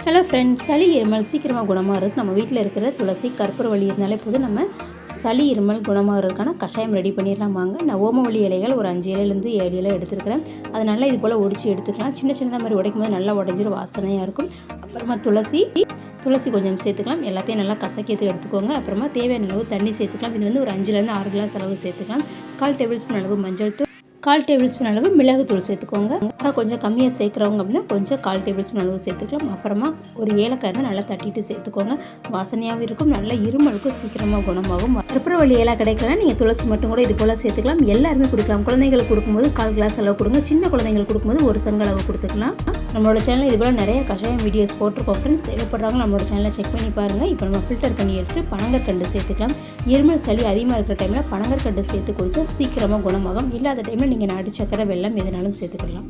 Hello friends, சளி இருமல் சீக்கிரமாக குணமாகிறதுக்கு நம்ம வீட்டில் இருக்கிற துளசி கற்பூரவள்ளி இருந்தாலே போதும் நம்ம சளி இருமல் குணமாகிறதுக்கான கஷாயம் ரெடி பண்ணிடலாம். வாங்க. நான் ஓமவள்ளி இலைகள் ஒரு 5 இலையிலேருந்து 7 இலை எடுத்துருக்கிறேன். அதை நல்லா இது போல் ஒடிச்சு எடுத்துக்கலாம். சின்ன சின்னதாக மாதிரி உடைக்கும் போது நல்லா உடஞ்சிரும், வாசனையாக இருக்கும். அப்புறமா துளசி கொஞ்சம் சேர்த்துக்கலாம். எல்லாத்தையும் நல்லா கசக்கியது எடுத்துக்கோங்க. அப்புறமா தேவையான அளவு தண்ணி சேர்த்துக்கலாம். இது வந்து ஒரு 5லேருந்து 6 கிளாஸ் அளவு சேர்த்துக்கலாம். 1/4 டேபிள் ஸ்பூன் அளவு மஞ்சள் தூள், 1/4 டேபிள் ஸ்பூன் அளவு மிளகுத்தூள் சேர்த்துக்கோங்க. அப்புறம் கொஞ்சம் கம்மியாக சேர்க்குறவங்க அப்படின்னா கொஞ்சம் 1/4 டேபிள் ஸ்பூன் அளவு சேர்த்துக்கலாம். அப்புறமா ஒரு ஏலக்காய் இருந்தால் நல்லா தட்டிட்டு சேர்த்துக்கோங்க. வாசனையாகவும் இருக்கும், நல்ல இருமலுக்கும் சீக்கிரமாக குணமாகும். கற்பூரவள்ளி இலை கிடைக்கலாம், நீங்கள் துளசி மட்டும் கூட இது போல் சேர்த்துக்கலாம். எல்லாருமே கொடுக்கலாம். குழந்தைங்களுக்கு கொடுக்கும்போது 1/4 கிளாஸ் அளவு கொடுங்க. சின்ன குழந்தைங்களுக்கு கொடுக்கும்போது ஒரு சங்கு அளவு கொடுத்துக்கலாம். நம்மளோட சேனலில் இது போல் நிறைய கஷாயம் வீடியோஸ் போட்டிருக்கோம் ஃப்ரெண்ட்ஸ். தேவைப்படுறாங்க நம்மளோட சேனலை செக் பண்ணி பாருங்கள். இப்போ நம்ம ஃபில்டர் பண்ணி எடுத்துகிட்டு பனங்கற்கண்டு சேர்த்துக்கலாம். இருமல் சளி அதிகமாக இருக்கிற டைமில் பனங்கற்கண்டு சேர்த்து குடித்தா சீக்கிரமாக குணமாகும். இல்லாத டைமில் நீங்கள் நாட்டு சக்கரை, வெல்லம் எதுனாலும் சேர்த்துக்கலாம்.